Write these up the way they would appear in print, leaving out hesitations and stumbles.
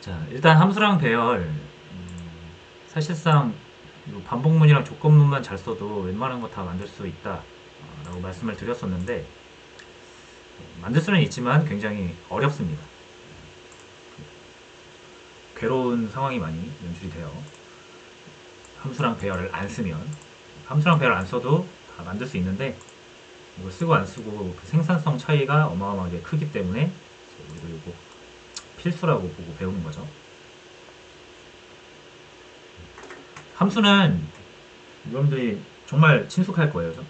자, 일단 함수랑 배열, 사실상 이 반복문이랑 조건문만 잘 써도 웬만한 거 다 만들 수 있다 라고 말씀을 드렸었는데, 만들 수는 있지만 굉장히 어렵습니다. 괴로운 상황이 많이 연출이 돼요. 함수랑 배열을 안 쓰면. 함수랑 배열 안 써도 다 만들 수 있는데, 이걸 쓰고 안 쓰고 그 생산성 차이가 어마어마하게 크기 때문에 우리가 이거 필수라고 보고 배우는 거죠. 함수는 여러분들이 정말 친숙할 거예요.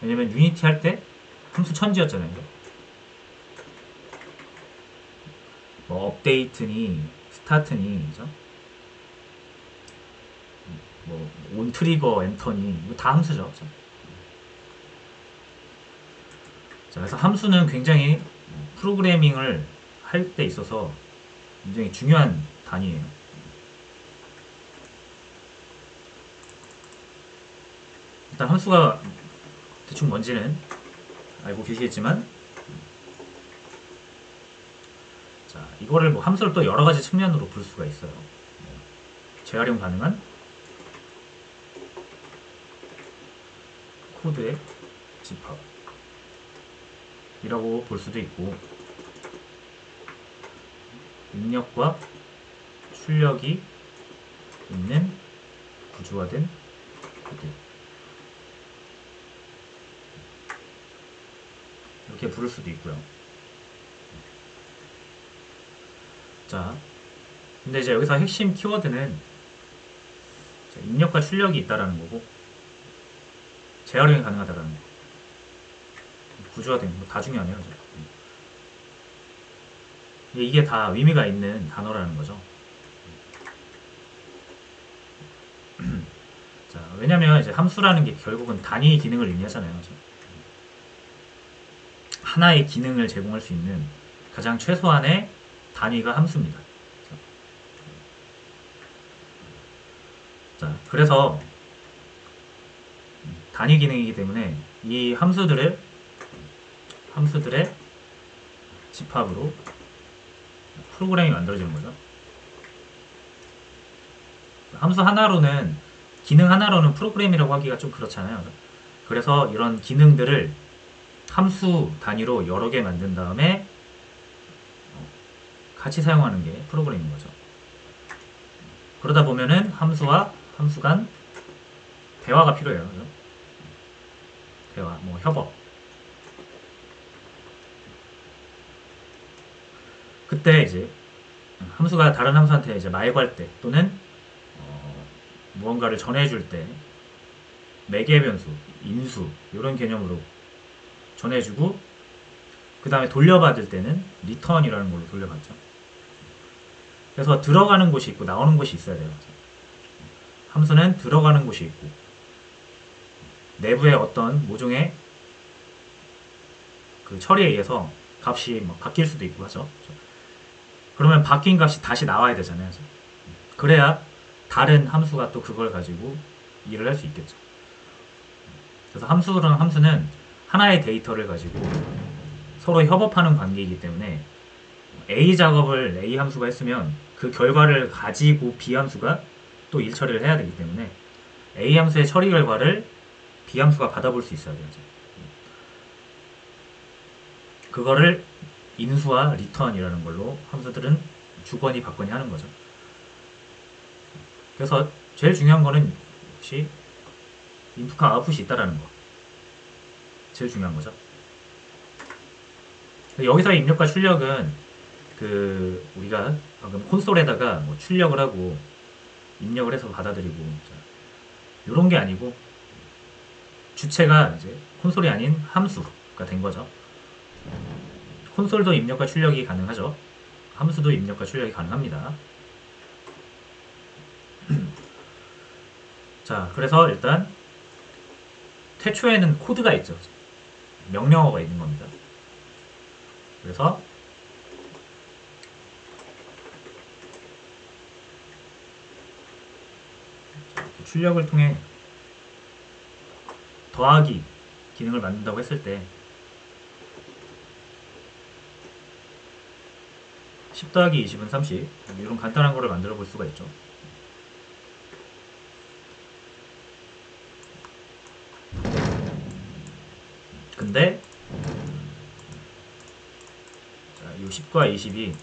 왜냐면 유니티 할 때 함수 천지였잖아요. 뭐 업데이트니 스타트니 그죠? 뭐온 트리거 엔터니 이거 다 함수죠. 그죠? 자, 그래서 함수는 굉장히 프로그래밍을 할 때 있어서 굉장히 중요한 단위예요. 일단 함수가 대충 뭔지는 알고 계시겠지만, 자, 이거를 뭐 함수를 또 여러 가지 측면으로 볼 수가 있어요. 재활용 가능한 코드의 집합이라고 볼 수도 있고, 입력과 출력이 있는 구조화된 코드, 이렇게 부를 수도 있고요. 자, 근데 이제 여기서 핵심 키워드는 입력과 출력이 있다라는 거고, 재활용이 가능하다라는 거, 구조화된 거 다 중요하네요. 이게 다 의미가 있는 단어라는 거죠. 자, 왜냐면 이제 함수라는 게 결국은 단위 기능을 의미하잖아요. 그죠? 하나의 기능을 제공할 수 있는 가장 최소한의 단위가 함수입니다. 자, 그래서 단위 기능이기 때문에 이 함수들의 집합으로 프로그램이 만들어지는 거죠. 함수 하나로는, 기능 하나로는 프로그램이라고 하기가 좀 그렇잖아요. 그래서 이런 기능들을 함수 단위로 여러 개 만든 다음에 같이 사용하는 게 프로그램인 거죠. 그러다 보면은 함수와 함수 간 대화가 필요해요. 그죠? 대화, 뭐 협업. 그때 이제 함수가 다른 함수한테 이제 말구할 때 또는 무언가를 전해줄 때 매개 변수, 인수 이런 개념으로 전해주고, 그 다음에 돌려받을 때는 return이라는 걸로 돌려받죠. 그래서 들어가는 곳이 있고 나오는 곳이 있어야 돼요. 함수는 들어가는 곳이 있고 내부의 어떤 모종의 그 처리에 의해서 값이 막 바뀔 수도 있고 하죠. 그러면 바뀐 값이 다시 나와야 되잖아요. 그래야 다른 함수가 또 그걸 가지고 일을 할 수 있겠죠. 그래서 함수랑 함수는 하나의 데이터를 가지고 서로 협업하는 관계이기 때문에 A 작업을 A 함수가 했으면 그 결과를 가지고 B 함수가 또 일 처리를 해야 되기 때문에 A 함수의 처리 결과를 B 함수가 받아볼 수 있어야 되죠. 그거를 인수와 리턴이라는 걸로 함수들은 주거니 받거니 하는 거죠. 그래서 제일 중요한 거는 역시 인풋과 아웃풋이 있다라는 거. 제일 중요한 거죠. 여기서의 입력과 출력은 그 우리가 방금 콘솔에다가 뭐 출력을 하고 입력을 해서 받아들이고 이런 게 아니고 주체가 이제 콘솔이 아닌 함수가 된 거죠. 콘솔도 입력과 출력이 가능하죠. 함수도 입력과 출력이 가능합니다. 자, 그래서 일단 태초에는 코드가 있죠. 명령어가 있는 겁니다. 그래서 출력을 통해 더하기 기능을 만든다고 했을 때 10 더하기 20은 30. 이런 간단한 거를 만들어 볼 수가 있죠. 근데 자, 이 10과 20이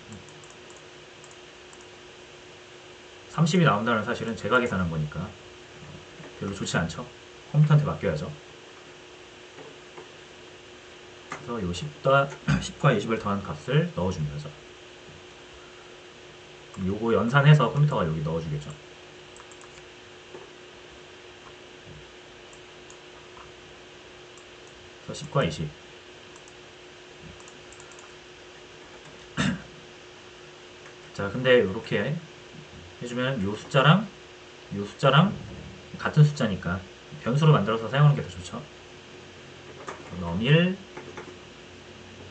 30이 나온다는 사실은 제가 계산한 거니까 별로 좋지 않죠. 컴퓨터한테 맡겨야죠. 그래서 이 10과 20을 더한 값을 넣어주는 거죠. 요거 연산해서 컴퓨터가 여기 넣어주겠죠. 그래서 10과 20. 자, 근데 이렇게 해주면 요 숫자랑 요 숫자랑 같은 숫자니까 변수로 만들어서 사용하는 게 더 좋죠. 넘1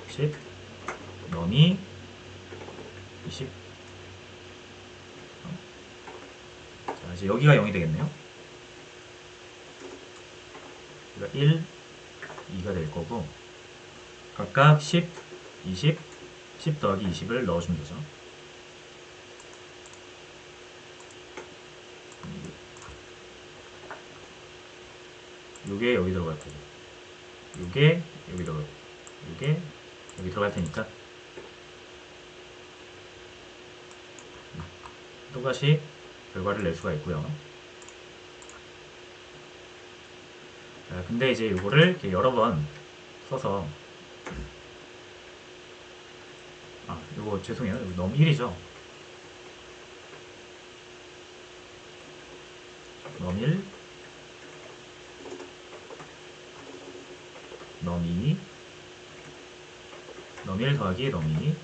10, 넘2 20. 자, 이제 여기가 0이 되겠네요. 그러니까 1, 2가 될 거고 각각 10, 20, 10 더하기 20을 넣어주면 되죠. 요게 여기 들어갈 거고 요게 여기 들어갈 거고 요게 여기 들어갈 테니까 똑같이 결과를 낼 수가 있고요. 자, 근데 이제 요거를 이렇게 여러 번 써서 요거 죄송해요. 여기 너무 1이죠. 넘 1, 넘 2, 넘 1 더하기 넘 2.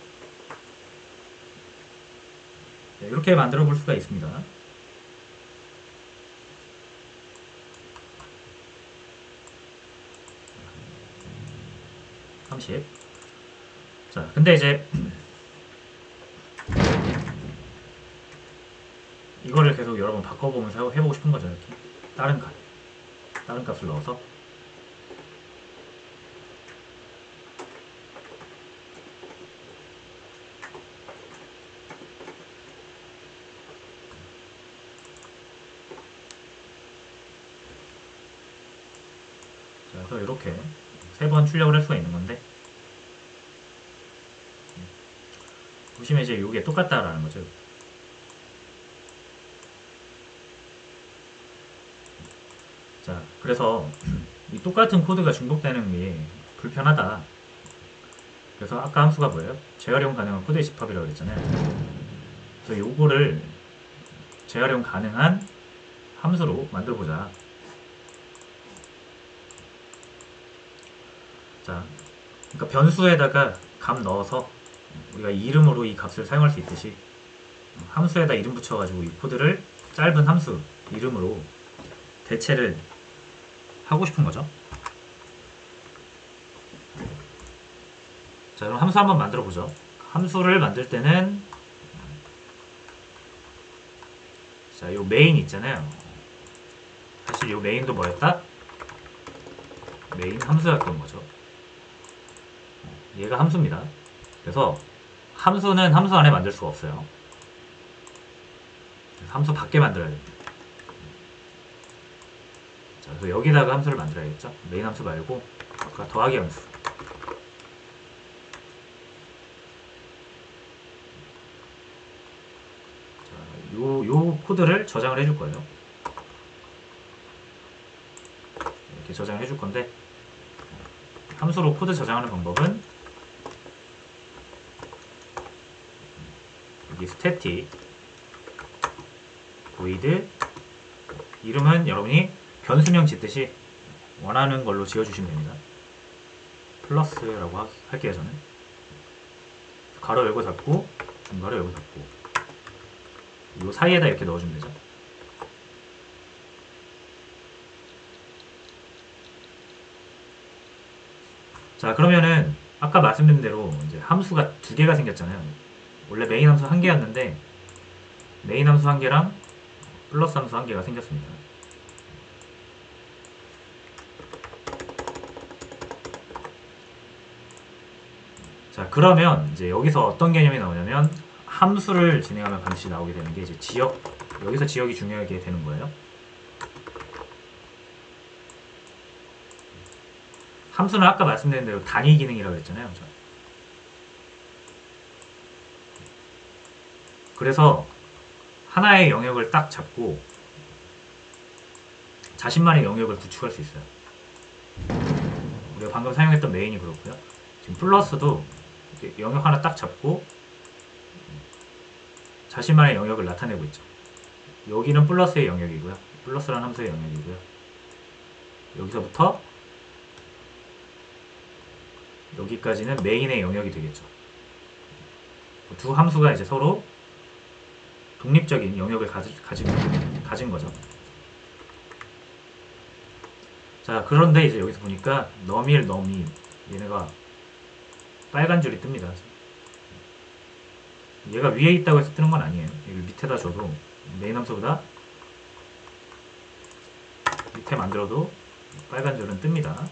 네, 이렇게 만들어 볼 수가 있습니다. 자, 근데 이제 이거를 계속 여러 번 바꿔보면서 해보고 싶은 거죠. 이렇게 다른 값을 넣어서 자, 그래서 이렇게 3번 출력을 할 수가 있는 건데 보시면 이제 이게 똑같다라는 거죠. 자, 그래서 이 똑같은 코드가 중복되는 게 불편하다. 그래서 아까 함수가 뭐예요? 재활용 가능한 코드의 집합이라고 그랬잖아요. 그래서 요거를 재활용 가능한 함수로 만들어보자. 자, 그러니까 변수에다가 값 넣어서 우리가 이름으로 이 값을 사용할 수 있듯이 함수에다 이름 붙여가지고 이 코드를 짧은 함수 이름으로 대체를 하고 싶은 거죠. 자, 그럼 함수 한번 만들어 보죠. 함수를 만들 때는 자, 요 메인 있잖아요. 사실 요 메인도 뭐였다? 메인 함수였던 거죠. 얘가 함수입니다. 그래서 함수는 함수 안에 만들 수가 없어요. 함수 밖에 만들어야 됩니다. 자, 그래서 여기다가 함수를 만들어야겠죠. 메인 함수 말고 아까 더하기 함수. 자, 요 코드를 저장을 해줄 거예요. 이렇게 저장을 해줄 건데 함수로 코드 저장하는 방법은 여기 static void 이름은 여러분이 변수명 짓듯이 원하는 걸로 지어주시면 됩니다. 플러스라고 할게요. 저는 가로 열고 닫고 중가로 열고 닫고 이 사이에다 이렇게 넣어주면 되죠. 자, 그러면은 아까 말씀드린 대로 이제 함수가 2개가 생겼잖아요. 원래 메인 함수 1개였는데 메인 함수 1개랑 플러스 함수 1개가 생겼습니다. 자, 그러면 이제 여기서 어떤 개념이 나오냐면 함수를 진행하면 반드시 나오게 되는 게 이제 지역, 여기서 지역이 중요하게 되는 거예요. 함수는 아까 말씀드린 대로 단위 기능이라고 했잖아요. 그래서 하나의 영역을 딱 잡고 자신만의 영역을 구축할 수 있어요. 우리가 방금 사용했던 메인이 그렇고요. 지금 플러스도 영역 하나 딱 잡고 자신만의 영역을 나타내고 있죠. 여기는 플러스의 영역이고요. 플러스라는 함수의 영역이고요. 여기서부터 여기까지는 메인의 영역이 되겠죠. 두 함수가 이제 서로 독립적인 영역을 가진 거죠. 자, 그런데 이제 여기서 보니까 너밀, 너미 얘네가 빨간 줄이 뜹니다. 얘가 위에 있다고 해서 뜨는 건 아니에요. 여기 밑에다 줘도 메인 함수보다 밑에 만들어도 빨간 줄은 뜹니다.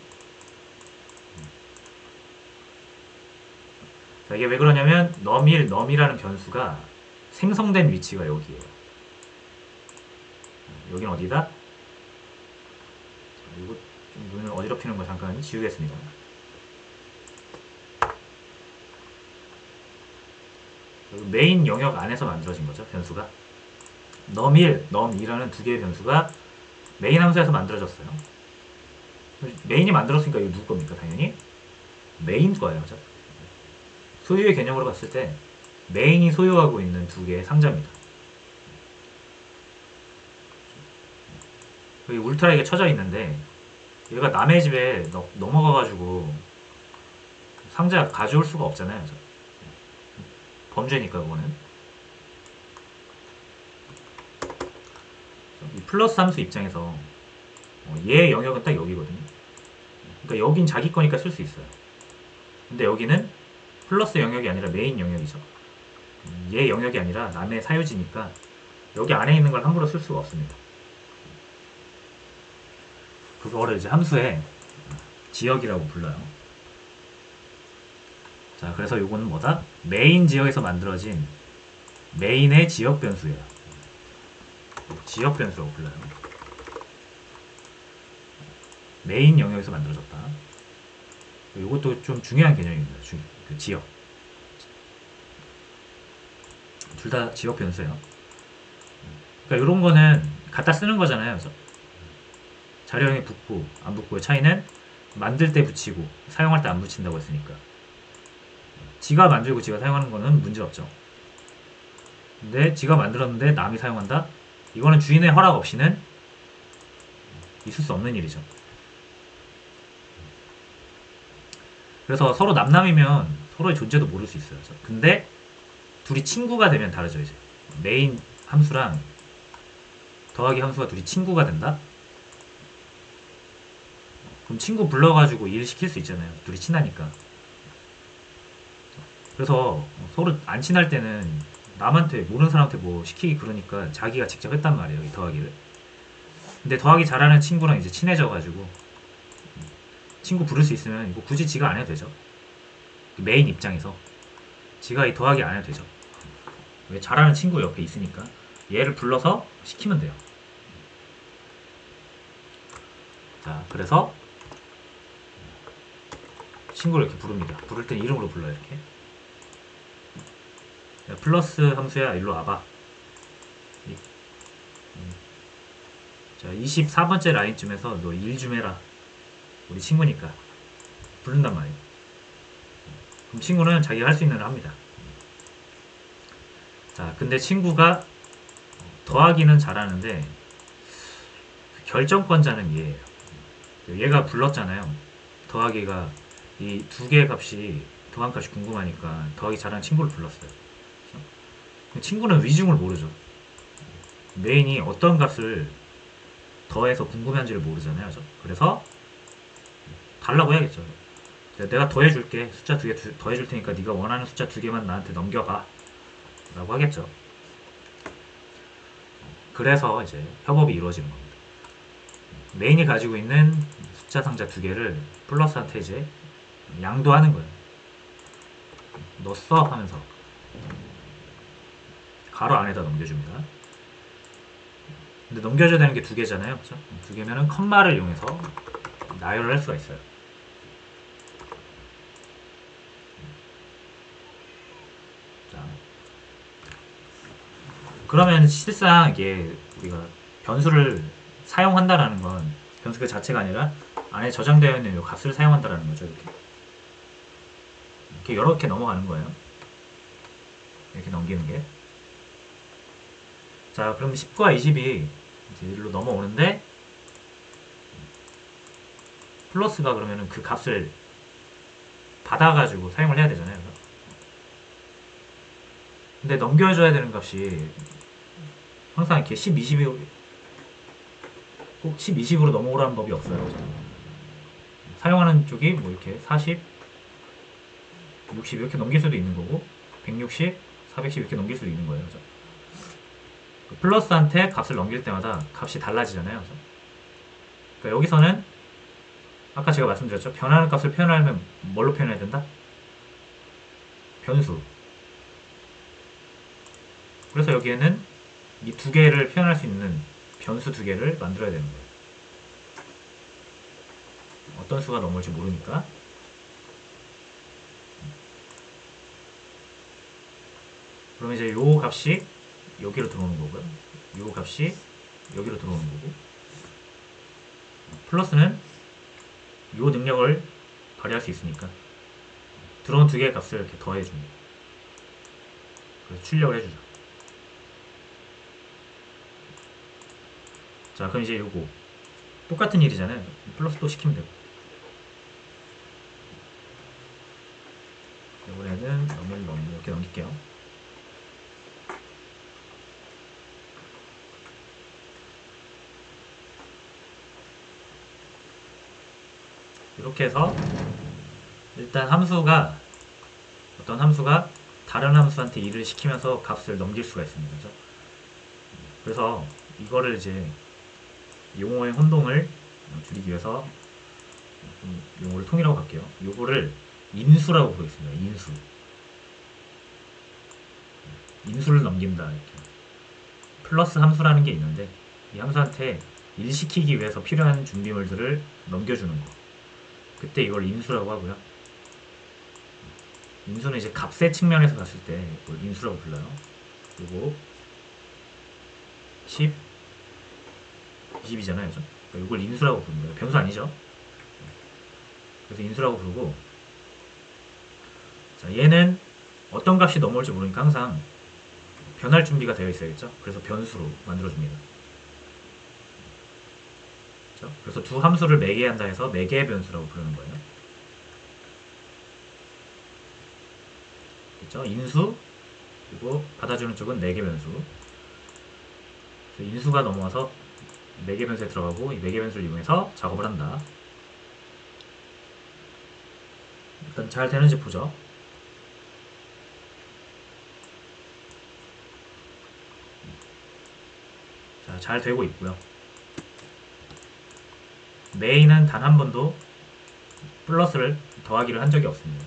자, 이게 왜 그러냐면 너밀, 너미라는 변수가 생성된 위치가 여기에요. 여긴 어디다? 자, 이거 좀 눈을 어지럽히는 거 잠깐 지우겠습니다. 메인 영역 안에서 만들어진 거죠, 변수가. 너밀, 넘이라는 두 개의 변수가 메인 함수에서 만들어졌어요. 메인이 만들었으니까 이거 누구 겁니까? 당연히 메인 거예요. 그죠? 소유의 개념으로 봤을 때 메인이 소유하고 있는 두 개의 상자입니다. 여기 울트라에게 쳐져 있는데 얘가 남의 집에 넘어가가지고 상자 가져올 수가 없잖아요. 그죠? 범죄니까 그거는. 이 플러스 함수 입장에서 얘의 영역은 딱 여기거든요. 그러니까 여긴 자기 거니까 쓸 수 있어요. 근데 여기는 플러스 영역이 아니라 메인 영역이죠. 얘 영역이 아니라 남의 사유지니까 여기 안에 있는 걸 함부로 쓸 수가 없습니다. 그거를 이제 함수의 지역이라고 불러요. 자, 그래서 요거는 뭐다? 메인 지역에서 만들어진 메인의 지역 변수예요. 지역 변수라고 불러요. 메인 영역에서 만들어졌다. 요것도 좀 중요한 개념입니다. 그 지역. 둘 다 지역 변수예요. 그러니까 이런 거는 갖다 쓰는 거잖아요. 그래서 자료형에 붙고 안 붙고의 차이는 만들 때 붙이고 사용할 때 안 붙인다고 했으니까. 지가 만들고 지가 사용하는 거는 문제없죠. 근데 지가 만들었는데 남이 사용한다? 이거는 주인의 허락 없이는 있을 수 없는 일이죠. 그래서 서로 남남이면 서로의 존재도 모를 수 있어요. 근데 둘이 친구가 되면 다르죠. 이제 메인 함수랑 더하기 함수가 둘이 친구가 된다? 그럼 친구 불러가지고 일 시킬 수 있잖아요. 둘이 친하니까. 그래서 서로 안 친할 때는 남한테 모르는 사람한테 뭐 시키기 그러니까 자기가 직접 했단 말이에요. 이 더하기를. 근데 더하기 잘하는 친구랑 이제 친해져가지고 친구 부를 수 있으면 이거 굳이 지가 안 해도 되죠. 메인 입장에서 지가 이 더하기 안 해도 되죠. 왜 잘하는 친구 옆에 있으니까 얘를 불러서 시키면 돼요. 자, 그래서 친구를 이렇게 부릅니다. 부를 땐 이름으로 불러요. 이렇게. 야, 플러스 함수야 일로 와봐. 자, 24번째 라인쯤에서 너 일 좀 해라. 우리 친구니까 부른단 말이에요. 그럼 친구는 자기가 할 수 있는 일을 합니다. 자, 근데 친구가 더하기는 잘하는데 결정권자는 얘예요. 얘가 불렀잖아요. 더하기가 이 두 개의 값이 도함값이 궁금하니까 더하기 잘하는 친구를 불렀어요. 친구는 위중을 모르죠. 메인이 어떤 값을 더해서 궁금해한지를 모르잖아요. 그래서 달라고 해야겠죠. 내가 더해줄게. 숫자 2개 더해줄 테니까 네가 원하는 숫자 2개만 나한테 넘겨봐 라고 하겠죠. 그래서 이제 협업이 이루어지는 겁니다. 메인이 가지고 있는 숫자 상자 2개를 플러스한테 이제 양도하는 거예요. 너 써 하면서 바로 안에다 넘겨줍니다. 근데 넘겨줘야 되는 게 두 개잖아요. 그죠? 두 개면은 컴마를 이용해서 나열을 할 수가 있어요. 자, 그러면 실상 이게 우리가 변수를 사용한다라는 건 변수 그 자체가 아니라 안에 저장되어 있는 이 값을 사용한다라는 거죠. 이렇게 넘어가는 거예요. 이렇게 넘기는 게. 자, 그럼 10과 20이 이제 일로 넘어오는데 플러스가 그러면은 그 값을 받아가지고 사용을 해야 되잖아요. 근데 넘겨줘야 되는 값이 항상 이렇게 10, 20이 꼭 10, 20으로 넘어오라는 법이 없어요. 사용하는 쪽이 뭐 이렇게 40, 60 이렇게 넘길 수도 있는 거고 160, 410 이렇게 넘길 수도 있는 거예요. 그죠? 플러스한테 값을 넘길 때마다 값이 달라지잖아요. 그죠? 그러니까 여기서는 아까 제가 말씀드렸죠. 변하는 값을 표현하려면 뭘로 표현해야 된다? 변수. 그래서 여기에는 이 두 개를 표현할 수 있는 변수 두 개를 만들어야 되는 거예요. 어떤 수가 넘어올지 모르니까. 그럼 이제 요 값이 여기로 들어오는 거고요. 요 값이 여기로 들어오는 거고. 플러스는 요 능력을 발휘할 수 있으니까 들어온 두 개의 값을 이렇게 더해줍니다. 그래서 출력을 해주죠. 자, 그럼 이제 요거 똑같은 일이잖아요. 플러스 또 시키면 되고. 이번에는 이렇게 넘길게요. 이렇게 해서 일단 어떤 함수가 다른 함수한테 일을 시키면서 값을 넘길 수가 있습니다. 그죠? 그래서 이거를 이제 용어의 혼동을 줄이기 위해서 용어를 통일하고 갈게요. 요거를 인수라고 부르겠습니다. 인수를 넘긴다. 이렇게. 플러스 함수라는 게 있는데 이 함수한테 일시키기 위해서 필요한 준비물들을 넘겨주는 거. 그때 이걸 인수라고 하고요. 인수는 이제 값의 측면에서 봤을 때 이걸 인수라고 불러요. 그리고 10, 20이잖아요. 그러니까 이걸 인수라고 부르는 거예요. 변수 아니죠? 그래서 인수라고 부르고 자, 얘는 어떤 값이 넘어올지 모르니까 항상 변할 준비가 되어 있어야겠죠? 그래서 변수로 만들어줍니다. 그렇죠? 그래서 두 함수를 매개한다 해서 매개 변수라고 부르는 거예요. 그렇죠? 인수 그리고 받아주는 쪽은 매개 변수. 인수가 넘어와서 매개 변수에 들어가고 이 매개 변수를 이용해서 작업을 한다. 일단 잘 되는지 보죠. 자, 잘 되고 있고요. 메인은 단 한 번도 플러스를 더하기를 한 적이 없습니다.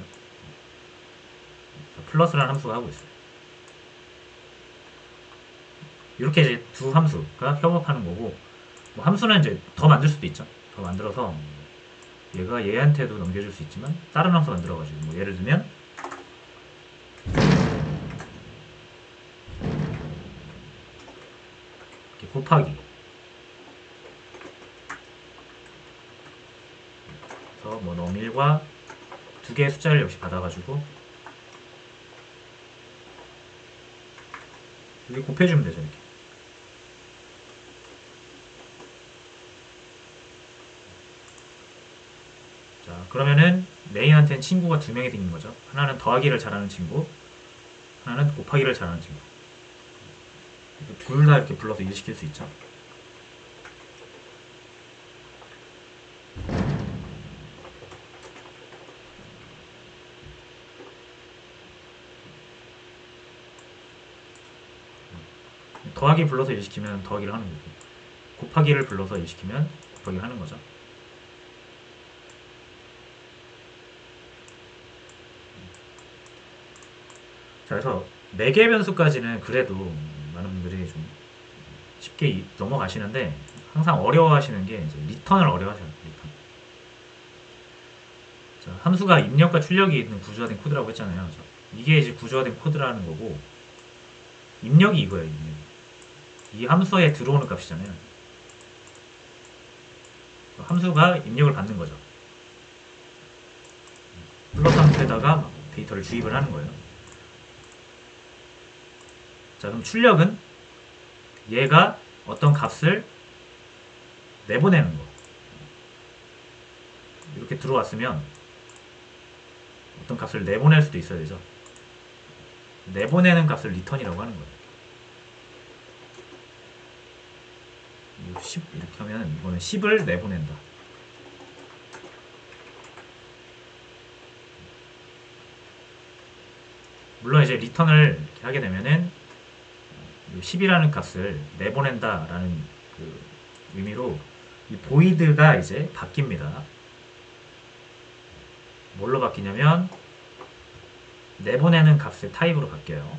플러스라는 함수가 하고 있어요. 이렇게 이제 두 함수가 협업하는 거고 뭐 함수는 이제 더 만들 수도 있죠. 더 만들어서 얘가 얘한테도 넘겨줄 수 있지만 다른 함수 만들어가지고 뭐 예를 들면 이렇게 곱하기 그래서 뭐 넘1과 두 개의 숫자를 역시 받아가지고 여기 곱해주면 되죠. 이렇게 자, 그러면은 메인한테는 친구가 두 명이 생긴 거죠. 하나는 더하기를 잘하는 친구, 하나는 곱하기를 잘하는 친구. 둘 다 이렇게 불러서 일시킬 수 있죠. 더하기 불러서 일시키면 더하기를 하는 거고 곱하기를 불러서 일시키면 곱하기를 하는 거죠. 자, 그래서 4개 변수까지는 그래도 많은 분들이 좀 쉽게 넘어가시는데 항상 어려워하시는 게 이제 리턴을 어려워하셔요. 리턴. 자, 함수가 입력과 출력이 있는 구조화된 코드라고 했잖아요. 그래서 이게 이제 구조화된 코드라는 거고 입력이 이거예요. 입력. 이 함수에 들어오는 값이잖아요. 함수가 입력을 받는 거죠. 플러스 함수에다가 데이터를 주입을 하는 거예요. 자, 그럼 출력은 얘가 어떤 값을 내보내는 거. 이렇게 들어왔으면 어떤 값을 내보낼 수도 있어야 되죠. 내보내는 값을 리턴이라고 하는 거예요. 10 이렇게 하면 이거는 10을 내보낸다. 물론 이제 리턴을 이렇게 하게 되면은 10이라는 값을 내보낸다라는 그 의미로 이 void가 이제 바뀝니다. 뭘로 바뀌냐면 내보내는 값의 타입으로 바뀌어요.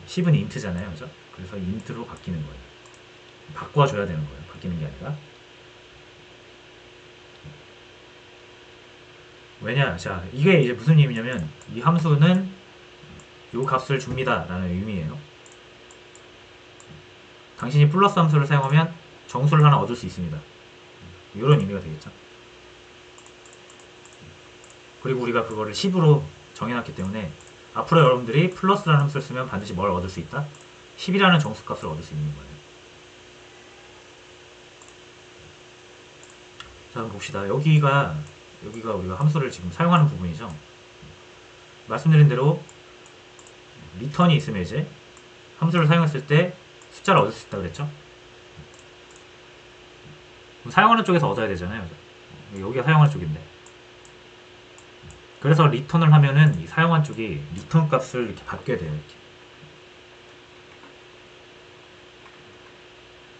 10은 int잖아요. 그죠? 그래서 int로 바뀌는 거예요. 바꿔줘야 되는 거예요. 바뀌는 게 아니라. 왜냐? 자, 이게 이제 무슨 의미냐면 이 함수는 요 값을 줍니다. 라는 의미예요. 당신이 플러스 함수를 사용하면 정수를 하나 얻을 수 있습니다. 이런 의미가 되겠죠. 그리고 우리가 그거를 10으로 정해놨기 때문에 앞으로 여러분들이 플러스라는 함수를 쓰면 반드시 뭘 얻을 수 있다? 10이라는 정수값을 얻을 수 있는 거예요. 자, 한번 봅시다. 여기가 우리가 함수를 지금 사용하는 부분이죠. 말씀드린 대로 리턴이 있으면 이제 함수를 사용했을 때 숫자를 얻을 수 있다 그랬죠. 그럼 사용하는 쪽에서 얻어야 되잖아요. 여기가 사용하는 쪽인데. 그래서 리턴을 하면은 이 사용한 쪽이 리턴 값을 이렇게 받게 돼요. 이렇게.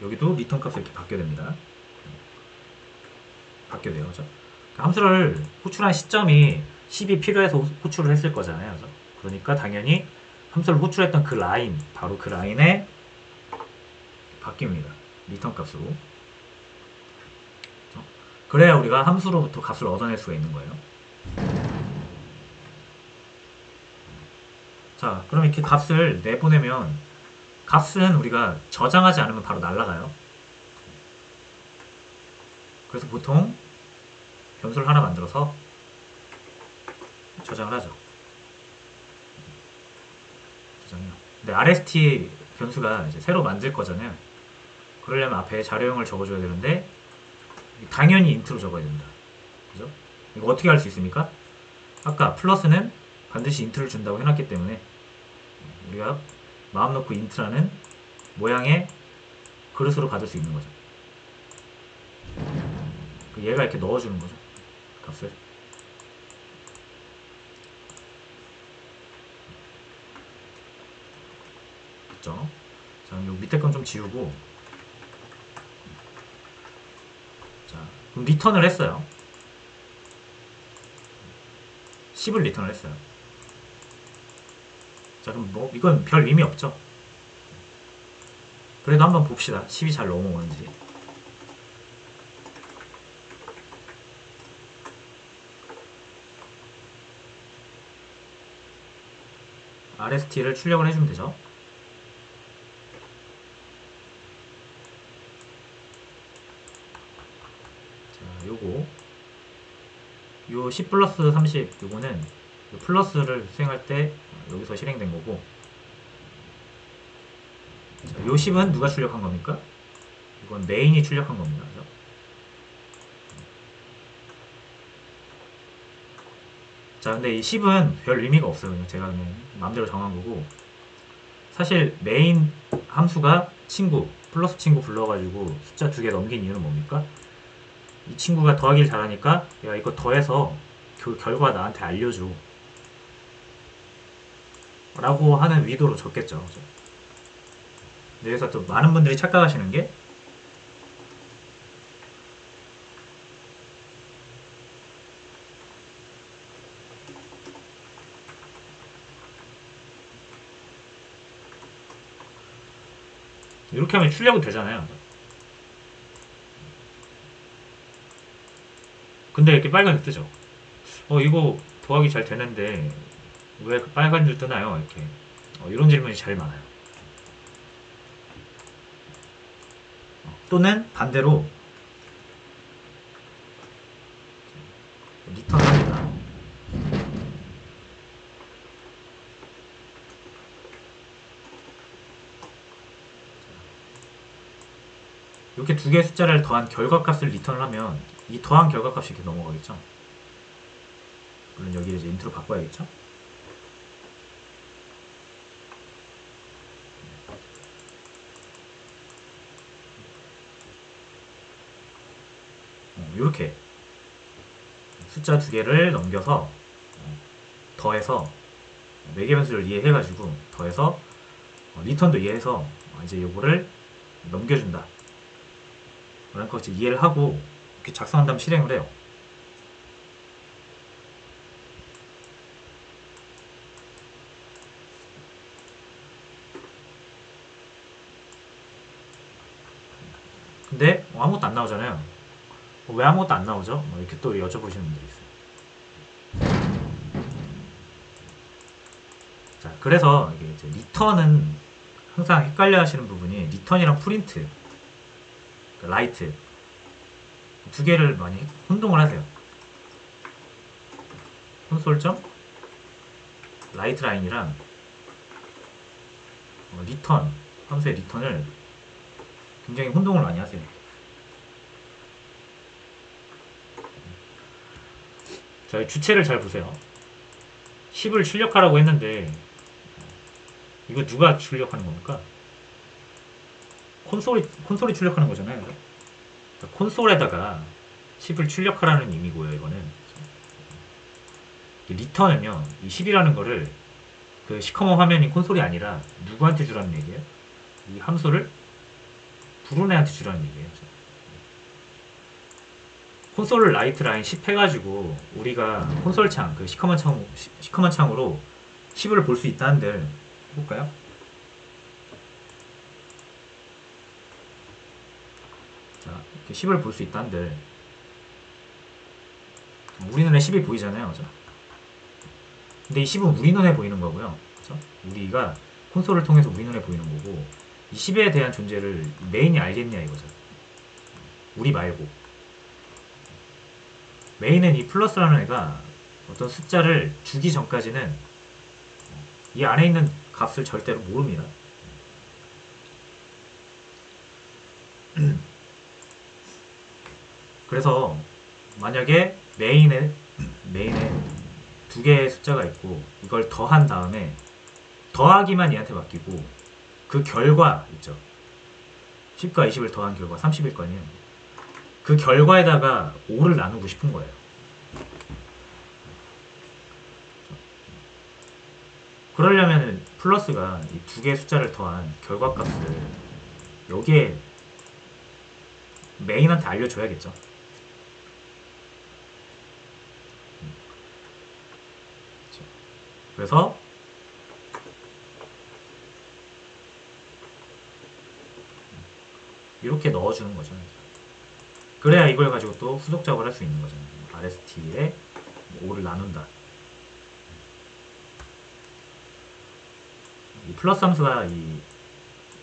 여기도 리턴 값을 이렇게 받게 됩니다. 받게 돼요. 그죠? 함수를 호출한 시점이 10이 필요해서 호출을 했을 거잖아요. 그죠? 그러니까 당연히 함수를 호출했던 그 라인, 바로 그 라인에 바뀝니다. 리턴 값으로. 그죠? 그래야 우리가 함수로부터 값을 얻어낼 수가 있는 거예요. 자, 그럼 이렇게 값을 내보내면 값은 우리가 저장하지 않으면 바로 날아가요. 그래서 보통 변수를 하나 만들어서 저장을 하죠. 저장이요. 근데 RST 변수가 이제 새로 만들 거잖아요. 그러려면 앞에 자료형을 적어줘야 되는데 당연히 int로 적어야 됩니다. 그죠? 이거 어떻게 할 수 있습니까? 아까 플러스는 반드시 int를 준다고 해놨기 때문에 우리가 마음 놓고 int라는 모양의 그릇으로 받을 수 있는 거죠. 얘가 이렇게 넣어주는 거죠. 값을. 됐죠? 자, 요 밑에 건 좀 지우고. 자, 그럼 리턴을 했어요. 10을 리턴을 했어요. 자, 그럼 뭐, 이건 별 의미 없죠? 그래도 한번 봅시다. 10이 잘 넘어오는지. RST를 출력을 해주면 되죠. 자, 요 10 플러스 30, 요거는 요 플러스를 수행할 때 여기서 실행된 거고, 자, 요 10은 누가 출력한 겁니까? 이건 메인이 출력한 겁니다. 그죠? 자, 근데 이 10은 별 의미가 없어요. 그냥 제가 그냥 마음대로 정한 거고, 사실 메인 함수가 친구, 플러스 친구 불러가지고 숫자 2개 넘긴 이유는 뭡니까? 이 친구가 더하기를 잘하니까 야, 이거 더해서 그 결과 나한테 알려줘 라고 하는 의도로 적겠죠. 그죠? 근데 여기서 또 많은 분들이 착각하시는 게 이렇게 하면 출력은 되잖아요. 근데 이렇게 빨간색 뜨죠. 이거 더하기 잘 되는데 왜 빨간 줄 뜨나요? 이렇게 이런 질문이 제일 많아요. 또는 반대로 리턴 합니다. 이렇게 두 개의 숫자를 더한 결과값을 리턴을 하면 이 더한 결과값이 이렇게 넘어가겠죠. 물론 여기를 이제 인트로 바꿔야겠죠. 이렇게 숫자 두 개를 넘겨서 더해서 매개 변수를 이해해가지고 더해서 리턴도 이해해서 이제 요거를 넘겨준다. 그런 거 이해를 하고 이렇게 작성한 다음 실행을 해요. 근데 아무것도 안 나오잖아요. 왜 아무것도 안 나오죠? 이렇게 또 여쭤보시는 분들이 있어요. 자, 그래서 이게 이제 리턴은 항상 헷갈려 하시는 부분이 리턴이랑 프린트, 라이트 두 개를 많이 혼동을 하세요. 콘솔점 라이트 라인이랑 리턴 함수의 리턴을 굉장히 혼동을 많이 하세요. 자, 주체를 잘 보세요. 10을 출력하라고 했는데 이거 누가 출력하는 겁니까? 콘솔이 출력하는 거잖아요. 자, 콘솔에다가 10을 출력하라는 의미고요. 이거는 리턴은요, 이 10이라는 거를 그 시커먼 화면인 콘솔이 아니라 누구한테 주라는 얘기예요? 이 함수를 부른 애한테 주라는 얘기예요. 콘솔 라이트 라인 10 해가지고 우리가 콘솔 창, 그 시커먼 창으로 10을 볼 수 있다는데 해볼까요? 자, 이렇게 10을 볼 수 있다는데 우리 눈에 10이 보이잖아요. 그죠? 근데 이 10은 우리 눈에 보이는 거고요. 그죠? 우리가 콘솔을 통해서 우리 눈에 보이는 거고 이 10에 대한 존재를 메인이 알겠냐 이거죠. 우리 말고. 메인은 이 플러스라는 애가 어떤 숫자를 주기 전까지는 이 안에 있는 값을 절대로 모릅니다. 그래서 만약에 메인에 두 개의 숫자가 있고 이걸 더한 다음에 더하기만 얘한테 맡기고 그 결과 있죠. 10과 20을 더한 결과 30일 거 아니에요. 그 결과에다가 5를 나누고 싶은 거예요. 그러려면 플러스가 이 두 개의 숫자를 더한 결과값을 여기에 메인한테 알려줘야겠죠. 그래서 이렇게 넣어주는 거죠. 그래야 이걸 가지고 또 후속 작업을 할 수 있는 거잖아요. RST에 5를 나눈다. 이 플러스 함수가 이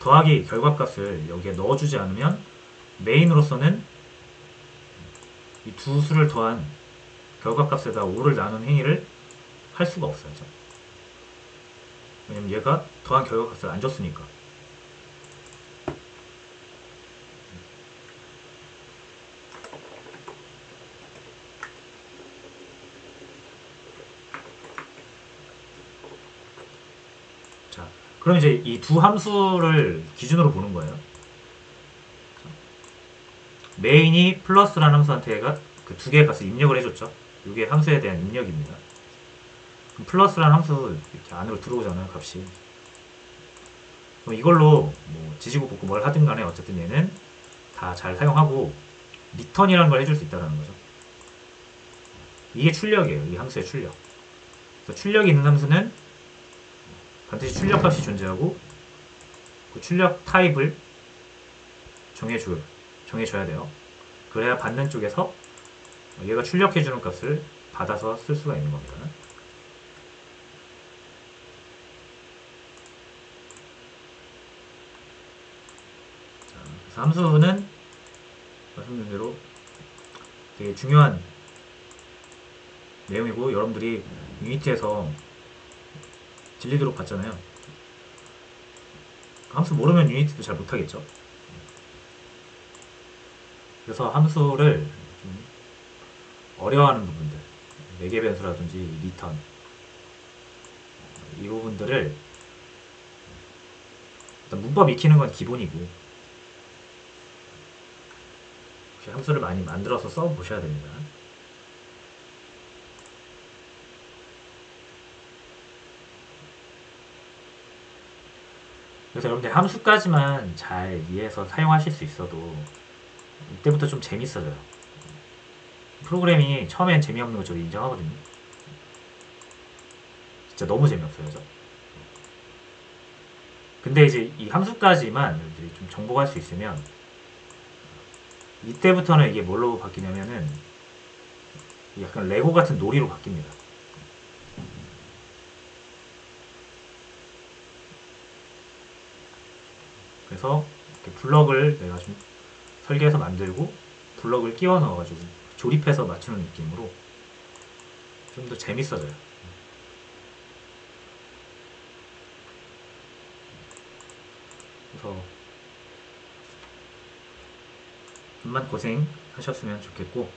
더하기 결과값을 여기에 넣어주지 않으면 메인으로서는 이 두 수를 더한 결과값에다 5를 나눈 행위를 할 수가 없어요. 왜냐면 얘가 더한 결과값을 안 줬으니까. 자, 그럼 이제 이 두 함수를 기준으로 보는 거예요. 메인이 플러스라는 함수한테가 그 두 개의 값을 입력을 해줬죠. 이게 함수에 대한 입력입니다. 그럼 플러스라는 함수 이렇게 안으로 들어오잖아요, 값이. 그럼 이걸로 뭐 지지고 볶고 뭘 하든 간에 어쨌든 얘는 다 잘 사용하고 리턴이라는 걸 해줄 수 있다는 거죠. 이게 출력이에요. 이 함수의 출력. 그래서 출력이 있는 함수는 반드시 출력값이 존재하고 그 출력 타입을 정해줘야 돼요. 그래야 받는 쪽에서 얘가 출력해주는 값을 받아서 쓸 수가 있는 겁니다. 자, 그래서 함수는 말씀드린 대로 되게 중요한 내용이고, 여러분들이 유니티에서 진리도록 봤잖아요. 함수 모르면 유니티도 잘 못하겠죠. 그래서 함수를 좀 어려워하는 부분들, 매개 변수라든지 리턴, 이 부분들을 일단 문법 익히는 건 기본이고, 함수를 많이 만들어서 써보셔야 됩니다. 그래서 여러분들 함수까지만 잘 이해해서 사용하실 수 있어도 이때부터 좀 재밌어져요. 프로그램이 처음엔 재미없는 거 저도 인정하거든요. 진짜 너무 재미없어요. 저. 근데 이제 이 함수까지만 좀 정복할 수 있으면 이때부터는 이게 뭘로 바뀌냐면은 약간 레고 같은 놀이로 바뀝니다. 그래서 이렇게 블럭을 내가 좀 설계해서 만들고 블럭을 끼워 넣어가지고 조립해서 맞추는 느낌으로 좀 더 재밌어져요. 그래서 좀만 고생하셨으면 좋겠고,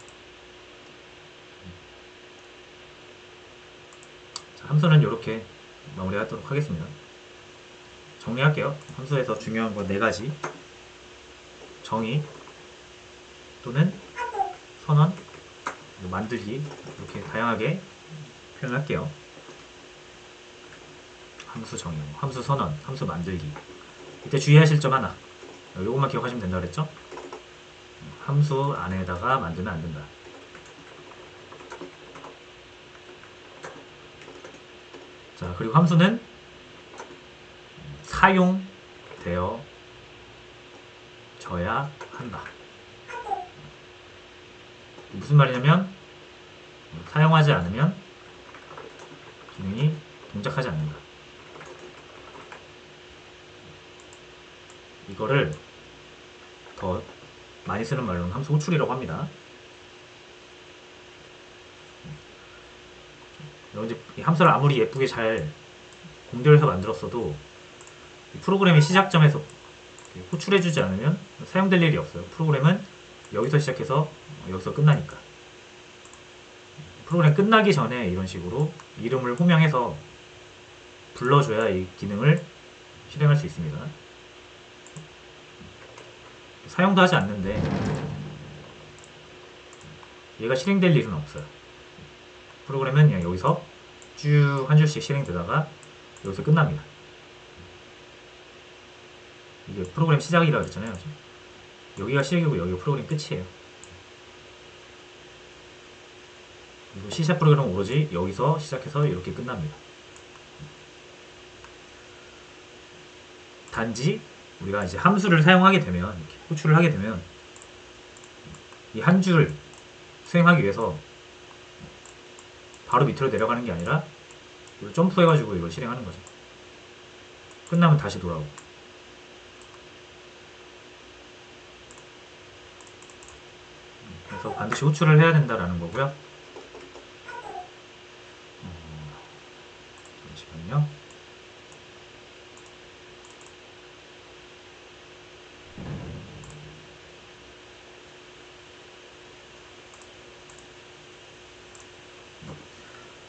자, 함수는 이렇게 마무리하도록 하겠습니다. 정리할게요. 함수에서 중요한 건 4가지: 정의 또는 선언, 만들기, 이렇게 다양하게 표현할게요. 함수 정의, 함수 선언, 함수 만들기. 이때 주의하실 점 하나, 요것만 기억하시면 된다 그랬죠? 함수 안에다가 만들면 안 된다. 자, 그리고 함수는 사용되어져야 한다. 무슨 말이냐면 사용하지 않으면 기능이 동작하지 않는다. 이거를 더 많이 쓰는 말로는 함수 호출이라고 합니다. 이제 이 함수를 아무리 예쁘게 잘 공들여서 만들었어도 이 프로그램의 시작점에서 호출해주지 않으면 사용될 일이 없어요. 프로그램은 여기서 시작해서 여기서 끝나니까. 프로그램 끝나기 전에 이런 식으로 이름을 호명해서 불러줘야 이 기능을 실행할 수 있습니다. 사용도 하지 않는데 얘가 실행될 일은 없어요. 프로그램은 그냥 여기서 쭉 한 줄씩 실행되다가 여기서 끝납니다. 이게 프로그램 시작이라고 했잖아요. 여기가 시작이고 여기가 프로그램 끝이에요. 그리고 C# 프로그램은 오로지 여기서 시작해서 이렇게 끝납니다. 단지 우리가 이제 함수를 사용하게 되면, 이렇게 호출을 하게 되면 이 한 줄 수행하기 위해서 바로 밑으로 내려가는 게 아니라 이걸 점프해가지고 이걸 실행하는 거죠. 끝나면 다시 돌아오고. 그래서 반드시 호출을 해야 된다라는 거고요. 잠시만요.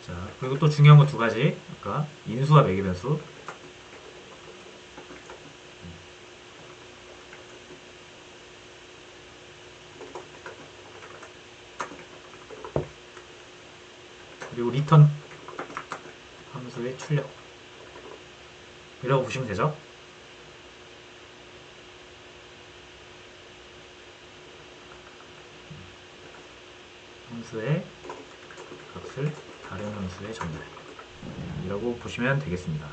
자, 그리고 또 중요한 거 2가지. 아까 인수와 매개 변수. 그리고 리턴 함수의 출력. 이라고 보시면 되죠. 함수의 값을 다른 함수에 전달. 이라고 보시면 되겠습니다.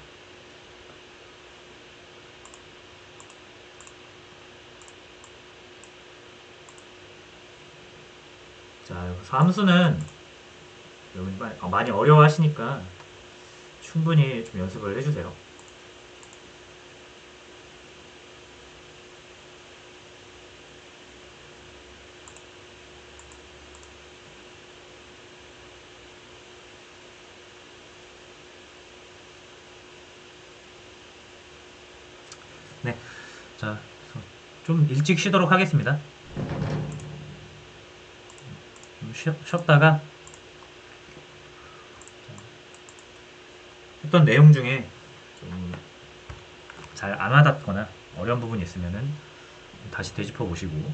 자, 여기서 함수는 여러분이 많이 어려워하시니까 충분히 좀 연습을 해주세요. 네, 자, 좀 일찍 쉬도록 하겠습니다. 좀 쉬었다가 했던 내용 중에 좀 잘 안 와닿거나 어려운 부분이 있으면은 다시 되짚어 보시고